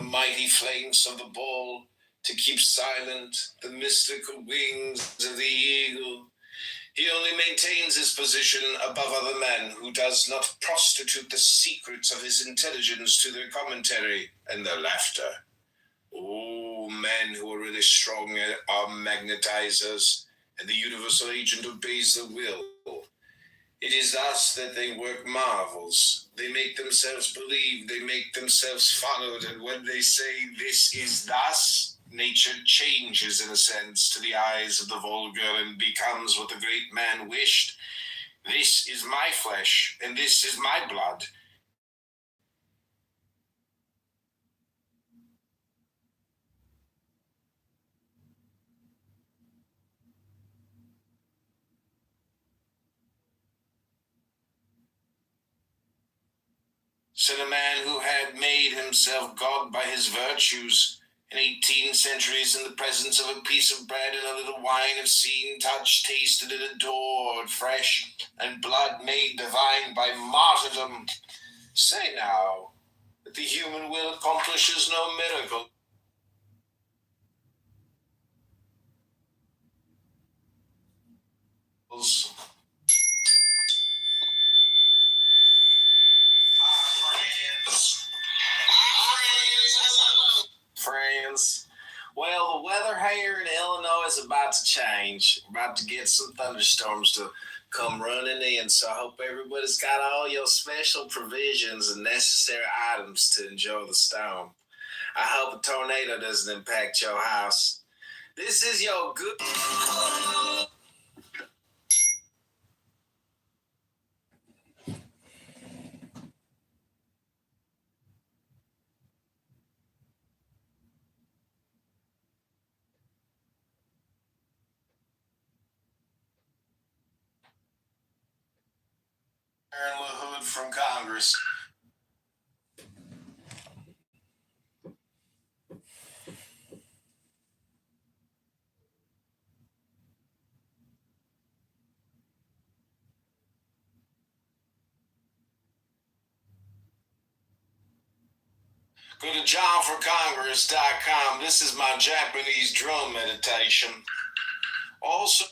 the mighty flanks of the ball, to keep silent the mystical wings of the eagle. He only maintains his position above other men who does not prostitute the secrets of his intelligence to their commentary and their laughter. Oh, men who are really strong are magnetizers, and the universal agent obeys their will. It is thus that they work marvels. They make themselves believe, they make themselves followed, and when they say this is thus, nature changes in a sense to the eyes of the vulgar and becomes what the great man wished. This is my flesh, and this is my blood. Said a man who had made himself God by his virtues, in 18 centuries, in the presence of a piece of bread and a little wine of seen, touched, tasted, and adored, fresh, and blood made divine by martyrdom. Say now that the human will accomplishes no miracle. Friends. Well, the weather here in Illinois is about to change. We're about to get some thunderstorms to come running in, so I hope everybody's got all your special provisions and necessary items to enjoy the storm. I hope a tornado doesn't impact your house. This is your good... Hood from Congress. Go to johnforcongress.com. This is my Japanese drum meditation. Also,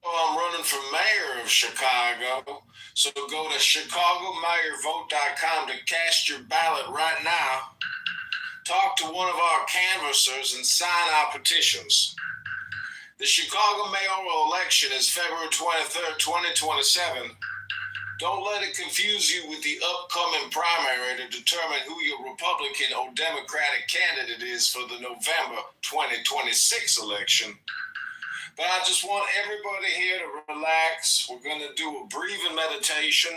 I'm running for mayor of Chicago, so go to chicagomayorvote.com to cast your ballot right now. Talk to one of our canvassers and sign our petitions. The Chicago mayoral election is February 23rd, 2027. Don't let it confuse you with the upcoming primary to determine who your Republican or Democratic candidate is for the November 2026 election. But I just want everybody here to relax. We're going to do a breathing meditation,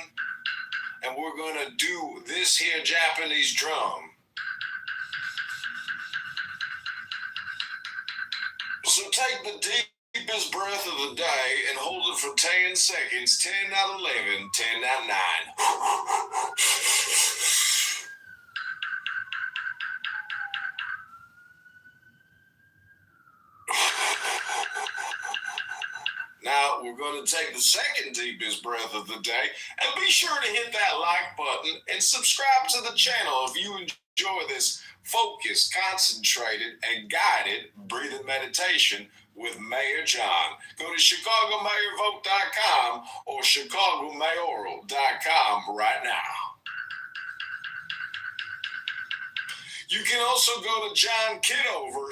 and we're going to do this here Japanese drum. So take the deepest breath of the day and hold it for 10 seconds. 10 out of 11, 10 out of 9. Now we're going to take the second deepest breath of the day, and be sure to hit that like button and subscribe to the channel if you enjoy this focused, concentrated, and guided breathing meditation with Mayor John. Go to chicagomayorvote.com or chicagomayoral.com right now. You can also go to Kitover,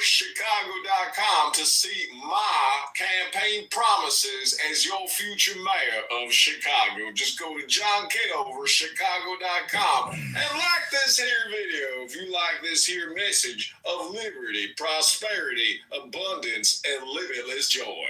to see my campaign promises as your future mayor of Chicago. Just go to Kitover, and like this here video if you like this here message of liberty, prosperity, abundance, and limitless joy.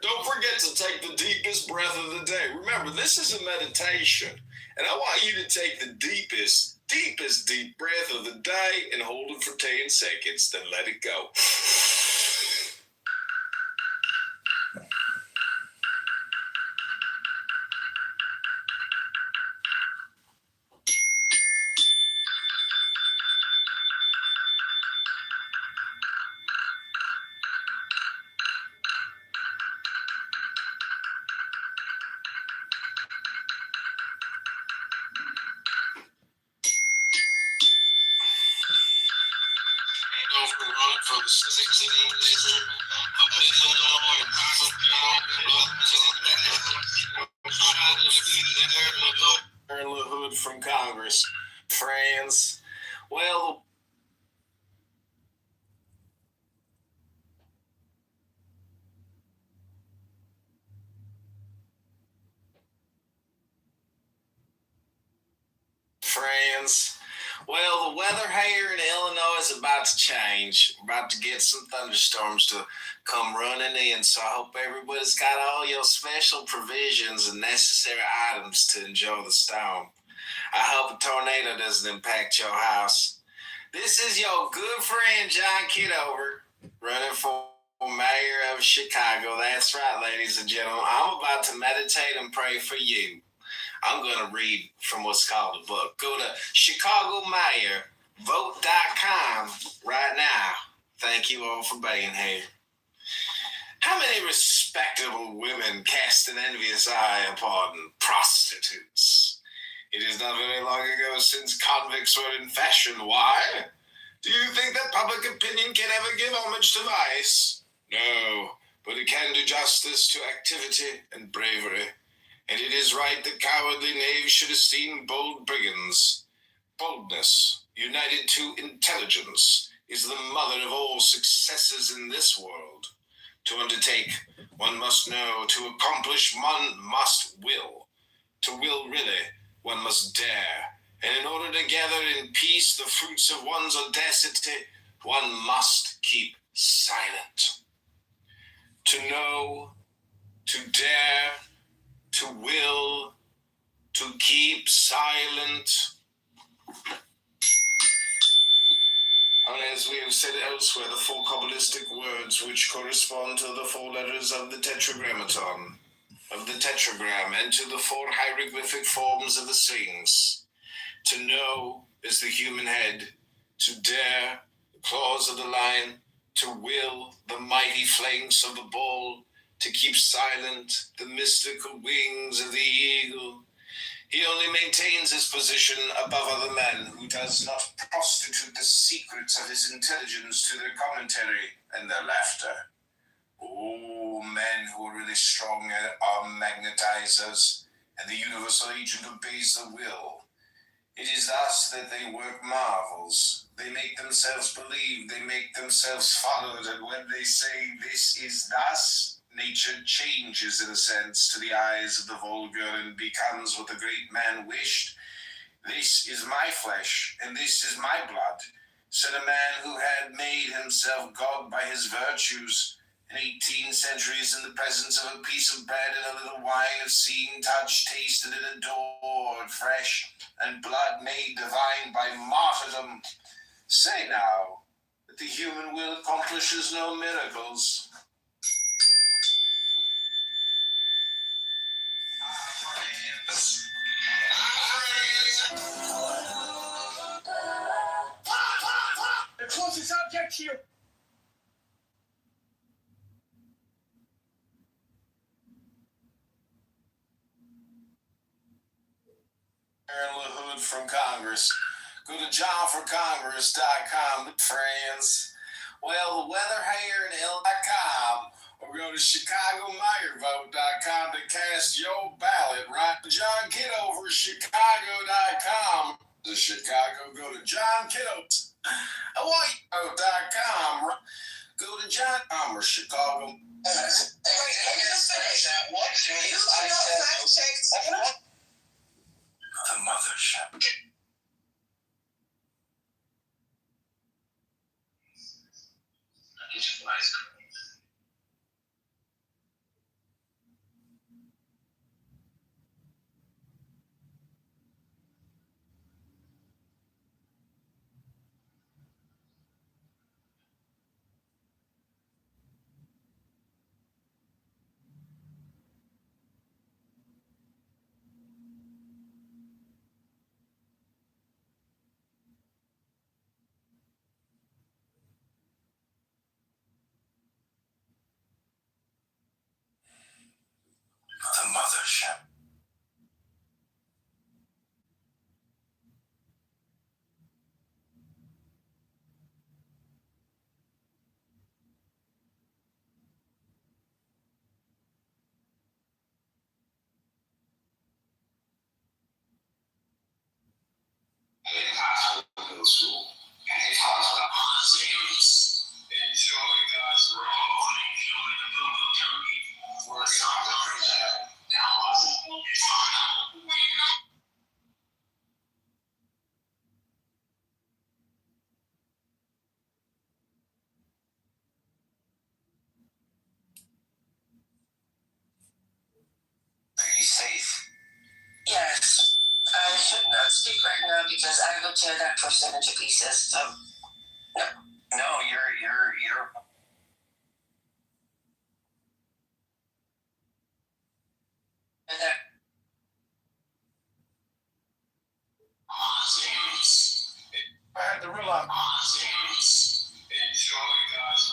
Don't forget to take the deepest breath of the day. Remember, this is a meditation, and I want you to take the deepest deep breath of the day and hold it for 10 seconds, then let it go. For the 16 hood from Congress. Friends. Well, friends. Well, the weather here in Illinois is about to change. We're about to get some thunderstorms to come running in, so I hope everybody's got all your special provisions and necessary items to enjoy the storm. I hope a tornado doesn't impact your house. This is your good friend, John Kitover, running for mayor of Chicago. That's right, ladies and gentlemen. I'm about to meditate and pray for you. I'm going to read from what's called a book. Go to ChicagoMayorVote.com right now. Thank you all for being here. How many respectable women cast an envious eye upon prostitutes? It is not very long ago since convicts were in fashion. Why? Do you think that public opinion can ever give homage to vice? No, but it can do justice to activity and bravery. And it is right that cowardly knaves should esteem bold brigands. Boldness, united to intelligence, is the mother of all successes in this world. To undertake, one must know. To accomplish, one must will. To will really, one must dare. And in order to gather in peace the fruits of one's audacity, one must keep silent. To know, to dare, to will, to keep silent. And as we have said elsewhere, the four Kabbalistic words which correspond to the four letters of the tetragrammaton, of the tetragram, and to the four hieroglyphic forms of the Sphinx. To know is the human head, to dare, the claws of the lion, to will, the mighty flanks of the bull, to keep silent, the mystical wings of the eagle. He only maintains his position above other men who does not prostitute the secrets of his intelligence to their commentary and their laughter. Oh, men who are really strong are magnetizers, and the universal agent obeys the will. It is thus that they work marvels. They make themselves believe, they make themselves followed, and when they say this is thus, nature changes in a sense to the eyes of the vulgar and becomes what the great man wished. This is my flesh, and this is my blood, said a man who had made himself God by his virtues. In 18 centuries, in the presence of a piece of bread and a little wine of seen, touched, tasted, and adored, fresh and blood made divine by martyrdom. Say now that the human will accomplishes no miracles. The closest object here. Hood from Congress. Go to johnforcongress.com, friends. Well, the weather here in Illinois.com, or go to ChicagoMayorVote.com to cast your ballot. Right to John Kitover, Chicago.com. To Chicago, go to John Kitover. Hawaii.com. Go to John or Chicago. The mothership. percentage of pieces. So no, you're. I had to realize. Enjoy God's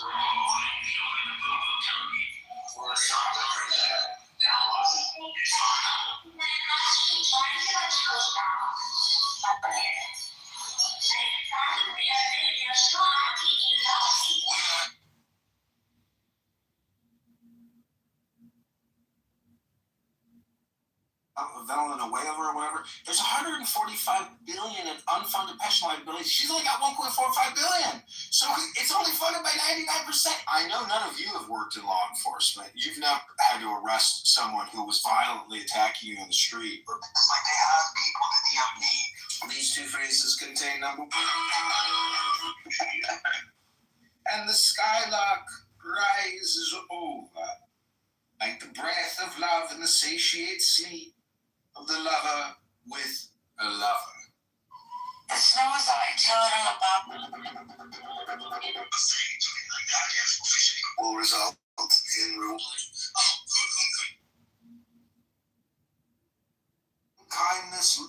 Venezuela or whatever, there's 145 billion in unfunded pension liabilities. She's only got 1.45 billion. So it's only funded by 99%. I know none of you have worked in law enforcement. You've never had to arrest someone who was violently attacking you in the street. But it's like they have people that you don't need. These two phrases contain number and the skylark rises over like the breath of love and the satiate sleep of the lover with a lover. The snow is like telling about will result in ruling. Kindness.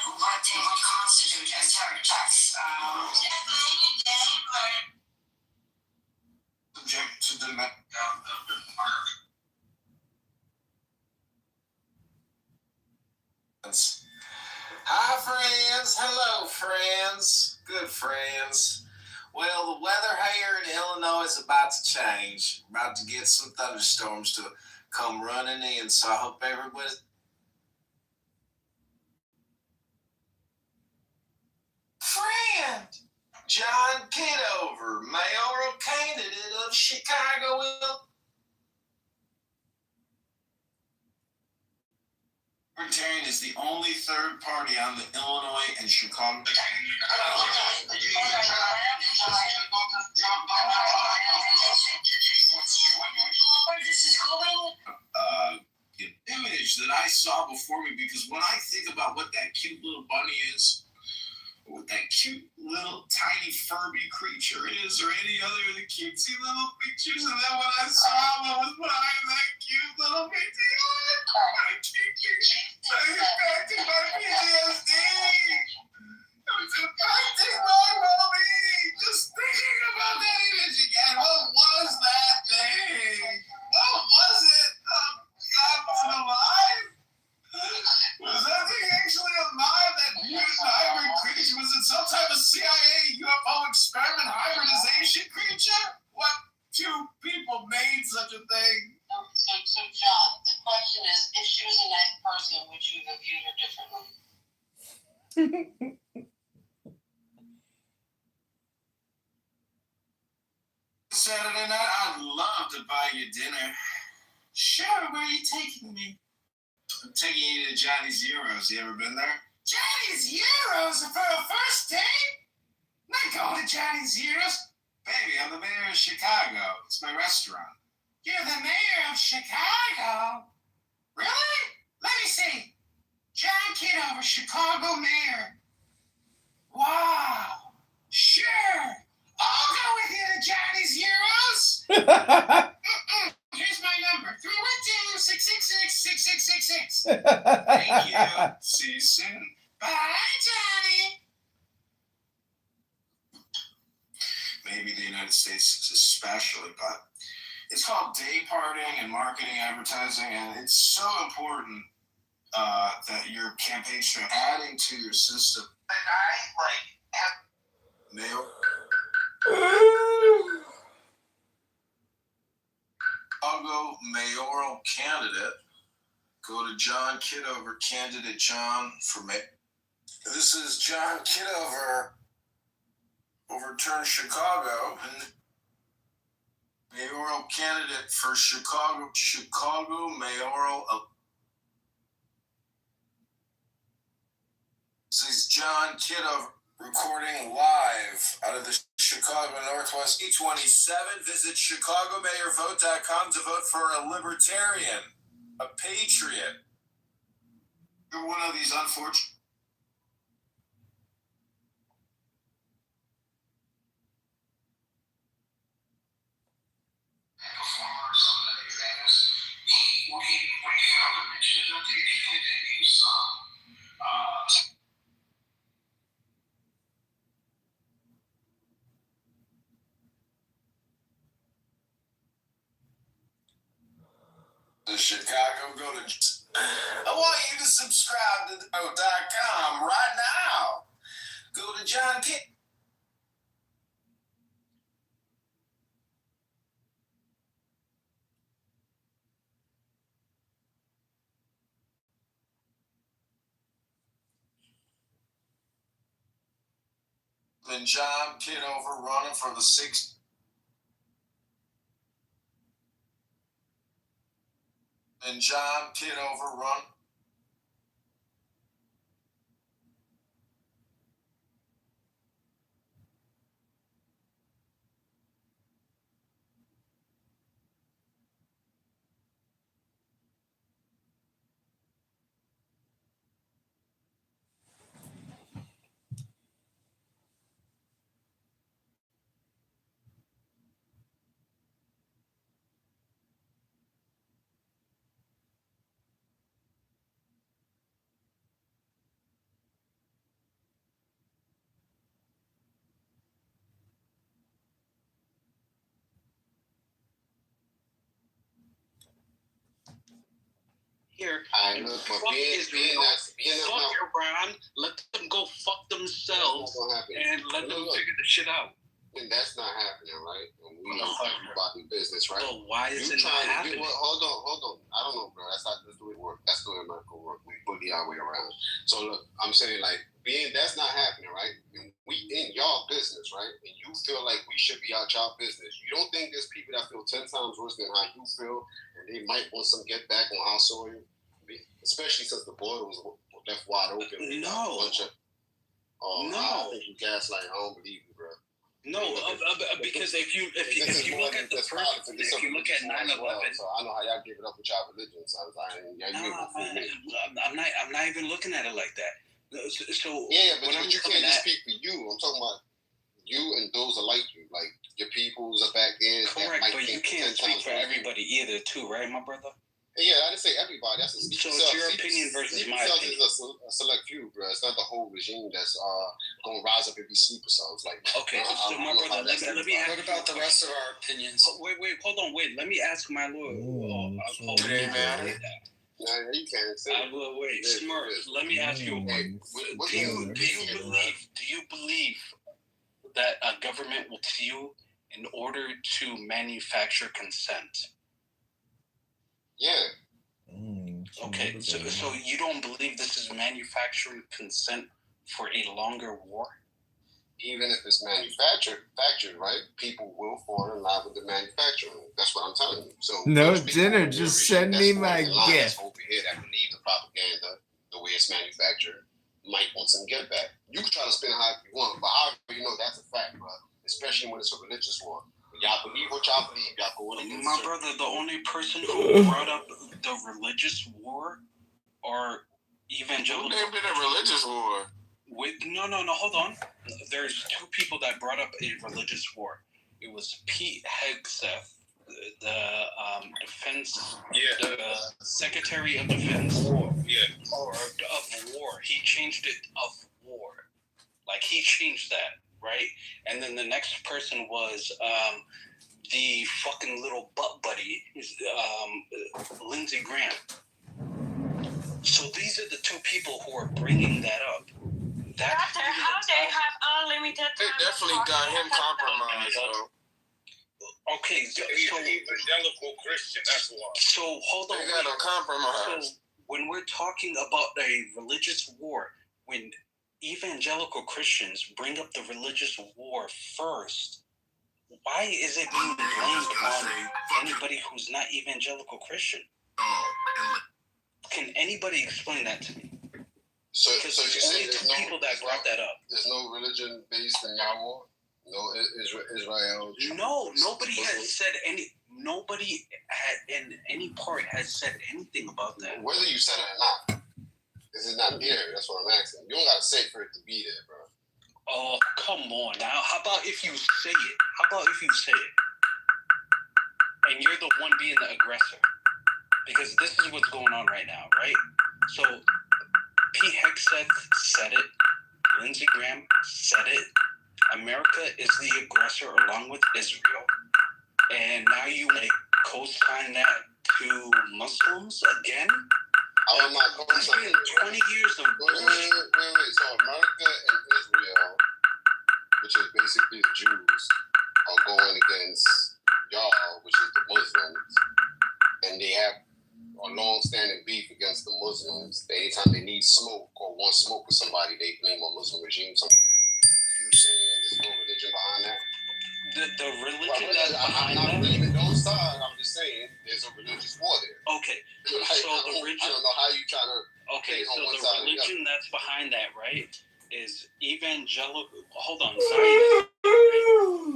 What they would constitute as terror attacks. Subject to the Hi, friends. Hello, friends. Good friends. Well, the weather here in Illinois is about to change. We're about to get some thunderstorms to come running in, so I hope everybody. Friend, John Kitover, mayoral candidate of Chicago, Illinois. Libertarian is the only third party on the Illinois and Chicago. Where this is going? The image that I saw before me, because when I think about what that cute little bunny is, what that cute little tiny Furby creature is, or any other of the cutesy little pictures, and then when I saw what was behind that cute little picture, what a cute picture. It was impacting my PTSD. It was impacting my well-being. Just thinking about that image again. What was that thing? What was it? Oh, God, was it alive? Was that thing actually alive? That mutant hybrid creature? Was it some type of CIA UFO experiment hybridization creature? What two people made such a thing? So John, the question is, if she was a nice person, would you have viewed her differently? Saturday night, I'd love to buy you dinner. Sure, where are you taking me? I'm taking you to Johnny's Euros. You ever been there? Johnny's Euros for a first date? I'm not going to Johnny's Euros. Baby, I'm the mayor of Chicago. It's my restaurant. You're the mayor of Chicago? Really? Let me see. John Kitover, Chicago mayor. Wow. Sure. I'll go with you to Johnny's Euros. Here's my number. 312-666-6666. Thank you. See you soon. Bye, Johnny. Maybe the United States especially, but it's called day partying and marketing advertising, and it's so important that your campaign should adding to your system. And I have mail. Chicago mayoral candidate Go to John Kitover, candidate John for mayor. This is John Kitover, overturned Chicago, and mayoral candidate for Chicago mayoral. This is John Kitover recording live out of the Chicago Northwest E27. Visit ChicagoMayorVote.com to vote for a libertarian, a patriot. You're one of these unfortunate. The Chicago, go to. I want you to subscribe to the.com right now. Go to John Kitt. Then John Kitover running for the 6th. Then John Kitover run. Here, and fuck Iran, let them go fuck themselves, and let them figure the shit out. And that's not happening, right? And we about the business, right? So why is it not happening? Hold on. I don't know, bro. That's the way it works. That's the way America works. We boogie our way around. So look, I'm saying like that's not happening, right? And we in y'all business, right? And you feel like we should be out y'all business. You don't think there's people that feel 10 times worse than how you feel, and they might want some get back on our soil, especially since the border was left wide open. No. No. I think you gaslight. I don't believe you, bro. No, because if you look at the first, if you look at 9/11, so I know how y'all give it up with y'all religion. So I'm not even looking at it like that. So but you can't just speak for you. I'm talking about you and those are like you, like your peoples are back there. Correct, but you can't speak for everybody either, too, right, my brother? Yeah, I didn't say everybody. That's so it's your opinion versus my opinion. Is a select few, bro. It's not the whole regime that's going to rise up and be sleeper cells. Like, okay, so my brother, let me ask. What about the rest of our opinions? Oh, wait, hold on, let me ask my lawyer. Do they matter? No, you can't say. I will wait. Smurf, let me ask you. Do you believe that a government will sue you in order to manufacture consent? Yeah. Okay, so you don't believe this is manufacturing consent for a longer war? Even if it's manufactured, right? People will fall in line with the manufacturing. That's what I'm telling you. So no dinner, just send me my gift. Over here that believe the propaganda, the way it's manufactured, might want some get back. You can try to spin it how you want, but I already know that's a fact, bro. Especially when it's a religious war. Y'all believe what y'all believe. Y'all go against my brother, the only person who brought up the religious war or evangelical. Who named it a religious war? No, hold on. There's two people that brought up a religious war. It was Pete Hegseth, the defense, the Secretary of Defense, or of war. He changed it of war. Like he changed that. Right, and then the next person was the fucking little butt buddy, Lindsey Graham. So these are the two people who are bringing that up. Doctor, how they have unlimited They definitely got him compromised, though. Okay, so evangelical Christian, that's why. So hold on. They got him compromised. when we're talking about a religious war, when evangelical Christians bring up the religious war first, why is it being blamed on anybody who's not evangelical Christian? Can anybody explain that to me? So Because you there's say only two people that brought that up. There's no religion based in your war? No Israel? No, nobody has said any. Nobody in any part has said anything about that. Whether you said it or not, this is not there. That's what I'm asking. You don't gotta say it for it to be there, bro. Oh, come on now. How about if you say it? And you're the one being the aggressor? Because this is what's going on right now, right? So, P. Hegseth said it. Lindsey Graham said it. America is the aggressor along with Israel. And now you co-sign that to Muslims again? I'm not co-signing 20 years of bullshit. Wait. So America and Israel, which is basically the Jews, are going against y'all, which is the Muslims. And they have a long-standing beef against the Muslims. Anytime they need smoke or want smoke with somebody, they blame a Muslim regime somewhere. You saying there's no religion behind that? The religion that's behind I'm not that? blaming those sides. I'm just saying there's a religious war there. Okay. Like, So I don't know how you trying to. Okay, so the religion that's behind that, right, is evangelical. Hold on, Zionism. Right? A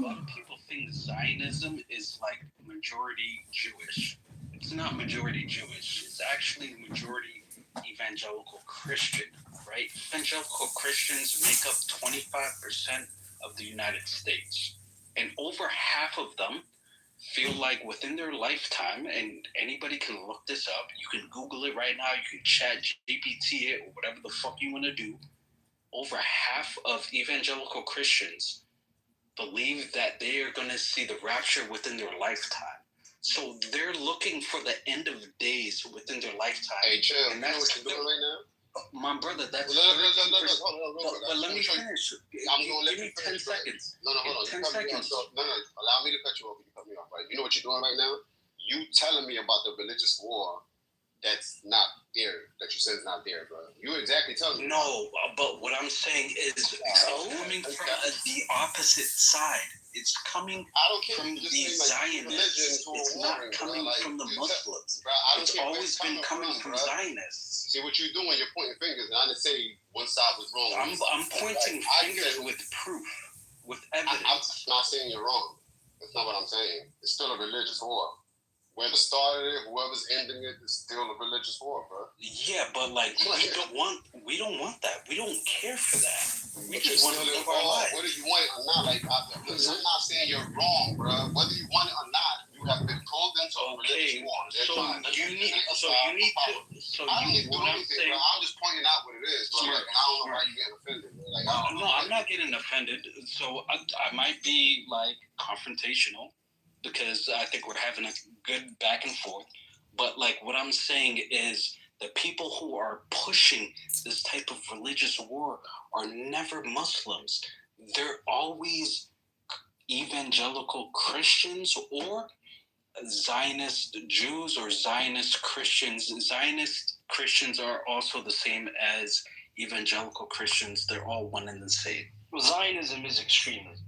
lot of people think Zionism is like majority Jewish. It's not majority Jewish. It's actually majority evangelical Christian, right? Evangelical Christians make up 25% of the United States. And over half of them feel like within their lifetime, and anybody can look this up, you can Google it right now, you can chat GPT it, or whatever the fuck you want to do, over half of evangelical Christians believe that they are going to see the rapture within their lifetime. So they're looking for the end of days within their lifetime. Hey, chill. And you know what you're doing right now? My brother, that's... But let me finish. I'm going to let Give me 10 seconds. No, hold on. 10 seconds. No, allow me to cut you off. You cut me off, right? You know what you're doing right now? You telling me about the religious war that's not there, that you said is not there, bro. You exactly telling me. No, but what I'm saying is it's coming from the opposite side. It's coming from the Zionists. It's not coming from the Muslims. It's always been coming from Zionists. See what you're doing? You're pointing fingers. And I didn't say one side was wrong. I'm pointing fingers with proof, with evidence. I'm not saying you're wrong. That's not what I'm saying. It's still a religious war. Whoever started it, whoever's ending it, is still a religious war, bro. Yeah, but like we don't want that. We don't care for that. We just want to live our life. Whether you want it or not, like I'm not saying you're wrong, bro. Whether you want it or not, you have been pulled into a religious war. I don't need to do anything, bro. I'm just pointing out what it is, bro. Like, I don't know why you getting offended, bro. Like, I'm not getting offended. So I might be like confrontational, because I think we're having a good back and forth. But like what I'm saying is the people who are pushing this type of religious war are never Muslims. They're always evangelical Christians or Zionist Jews or Zionist Christians. Zionist Christians are also the same as evangelical Christians. They're all one and the same. Zionism is extremism.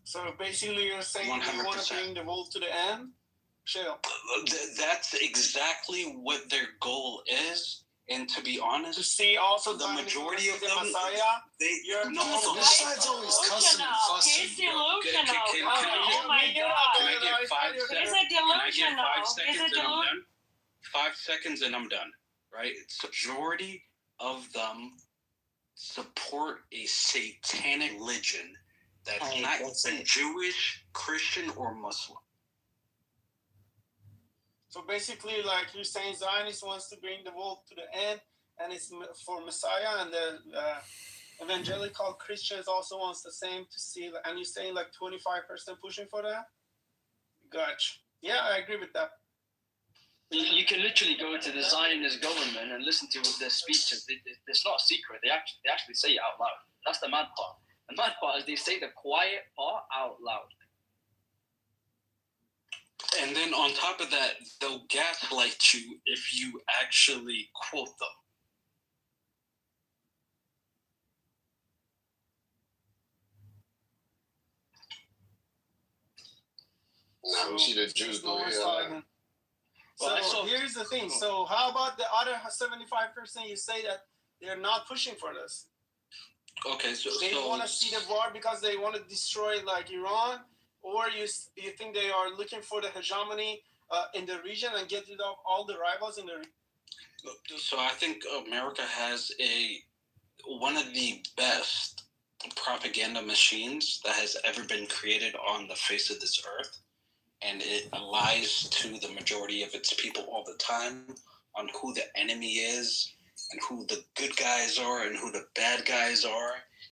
So basically, you're saying 100%. you want to bring the world to the end? Chill. That's exactly what their goal is. And to be honest, To see also the majority of the them, Messiah. This side's always cussing and fussing. He's delusional. Oh my Can I God. get 5 seconds? He's a Can I get delusional. 5 seconds He's a and I'm delusional. done? 5 seconds and I'm done. Right? It's the majority of them support a satanic religion that's not even Jewish, Christian, or Muslim. So basically, like you're saying, Zionist wants to bring the world to the end, and it's for Messiah, and the evangelical Christians also wants the same to see. And you're saying like 25% pushing for that? Gotcha. Yeah, I agree with that. You can literally go to the Zionist government and listen to their speeches. It's not a secret. They actually say it out loud. That's the mad part. The mad part is they say the quiet part out loud. And then on top of that, they'll gaslight you if you actually quote them. Now we see the Jews go here. So here's the thing. So how about the other 75%? You say that they're not pushing for this. Okay, so they want to see the war because they want to destroy like Iran, or you think they are looking for the hegemony in the region and get rid of all the rivals in the region? So I think America has one of the best propaganda machines that has ever been created on the face of this earth, and it lies to the majority of its people all the time on who the enemy is and who the good guys are and who the bad guys are.